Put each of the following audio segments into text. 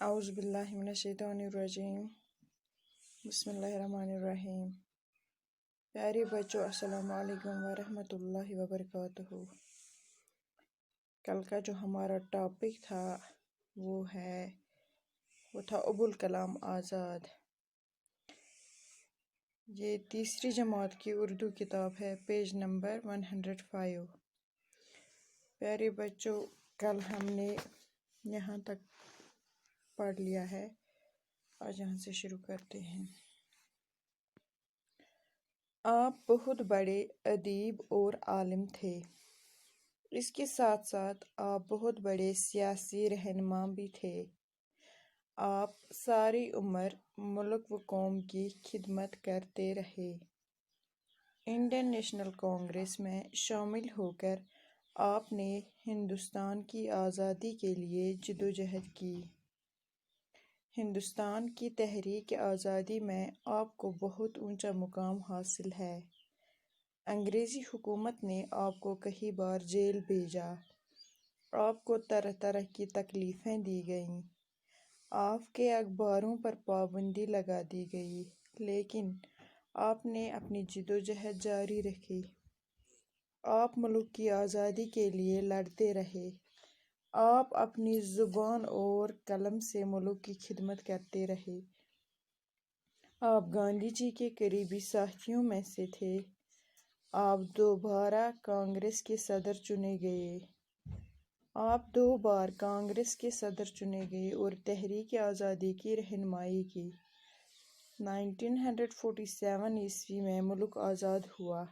اعوذ باللہ من الشیطان الرجیم، بسم اللہ الرحمن الرحیم۔ پیارے بچوں، السلام علیکم ورحمۃ اللہ وبرکاتہ۔ کل کا جو ہمارا ٹاپک تھا وہ تھا ابوالکلام آزاد۔ یہ تیسری جماعت کی اردو کتاب ہے، پیج نمبر 105۔ پیارے بچوں، کل ہم نے یہاں تک پڑھ لیا ہے، آج یہاں سے شروع کرتے ہیں۔ آپ بہت بڑے ادیب اور عالم تھے، اس کے ساتھ ساتھ آپ بہت بڑے سیاسی رہنما بھی تھے۔ آپ ساری عمر ملک و قوم کی خدمت کرتے رہے۔ انڈین نیشنل کانگریس میں شامل ہو کر آپ نے ہندوستان کی آزادی کے لیے جدوجہد کی۔ ہندوستان کی تحریک آزادی میں آپ کو بہت اونچا مقام حاصل ہے۔ انگریزی حکومت نے آپ کو کئی بار جیل بھیجا، آپ کو طرح طرح کی تکلیفیں دی گئیں، آپ کے اخباروں پر پابندی لگا دی گئی، لیکن آپ نے اپنی جدوجہد جاری رکھی۔ آپ ملک کی آزادی کے لیے لڑتے رہے۔ آپ اپنی زبان اور قلم سے ملک کی خدمت کرتے رہے۔ آپ گاندھی جی کے قریبی ساتھیوں میں سے تھے۔ آپ دوبارہ کانگریس کے صدر چنے گئے۔ آپ 2 بار کانگریس کے صدر چنے گئے اور تحریک آزادی کی رہنمائی کی۔ 1947 عیسوی میں ملک آزاد ہوا۔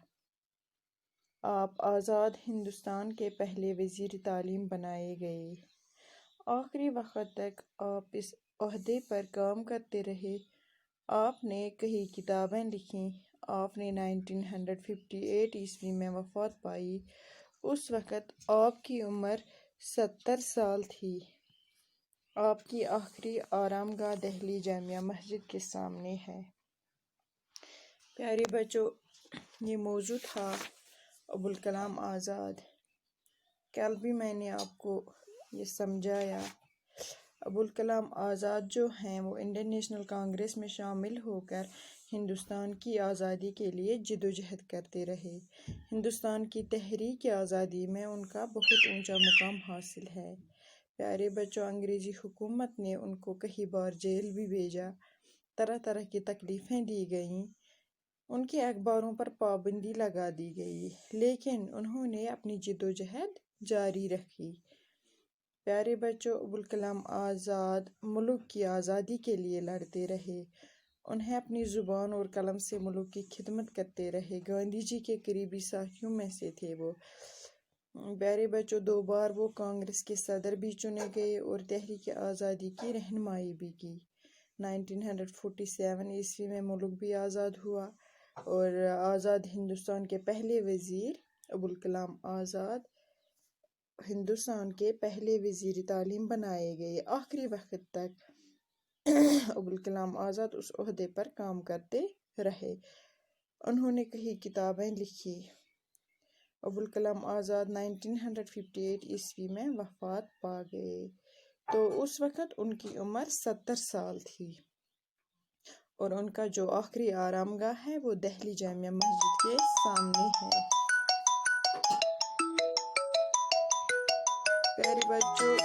آپ آزاد ہندوستان کے پہلے وزیر تعلیم بنائے گئے۔ آخری وقت تک آپ اس عہدے پر کام کرتے رہے۔ آپ نے کئی کتابیں لکھیں۔ آپ نے 1958 عیسوی میں وفات پائی۔ اس وقت آپ کی عمر 70 سال تھی۔ آپ کی آخری آرام گاہ دہلی جامع مسجد کے سامنے ہے۔ پیارے بچوں، یہ موضوع تھا ابوالکلام آزاد۔ کل بھی میں نے آپ کو یہ سمجھایا۔ ابوالکلام آزاد جو ہیں وہ انڈین نیشنل کانگریس میں شامل ہو کر ہندوستان کی آزادی کے لیے جدوجہد کرتے رہے۔ ہندوستان کی تحریک آزادی میں ان کا بہت اونچا مقام حاصل ہے۔ پیارے بچوں، انگریزی حکومت نے ان کو کئی بار جیل بھی بھیجا، طرح طرح کی تکلیفیں دی گئیں، ان کے اخباروں پر پابندی لگا دی گئی، لیکن انہوں نے اپنی جدوجہد جاری رکھی۔ پیارے بچوں، ابوالکلام آزاد ملک کی آزادی کے لیے لڑتے رہے۔ انہیں اپنی زبان اور قلم سے ملک کی خدمت کرتے رہے۔ گاندھی جی کے قریبی ساتھیوں میں سے تھے وہ۔ پیارے بچوں، 2 بار وہ کانگریس کے صدر بھی چنے گئے اور تحریک آزادی کی رہنمائی بھی کی۔ 1947 عیسوی میں ملک بھی آزاد ہوا اور آزاد ہندوستان کے پہلے وزیر ابوالکلام آزاد ہندوستان کے پہلے وزیر تعلیم بنائے گئے۔ آخری وقت تک ابوالکلام آزاد اس عہدے پر کام کرتے رہے۔ انہوں نے کئی کتابیں لکھی۔ ابوالکلام آزاد 1958 عیسوی میں وفات پا گئے، تو اس وقت ان کی عمر 70 سال تھی، اور ان کا جو آخری آرام گاہ ہے وہ دہلی جامع مسجد کے سامنے ہے۔ پیارے بچوں،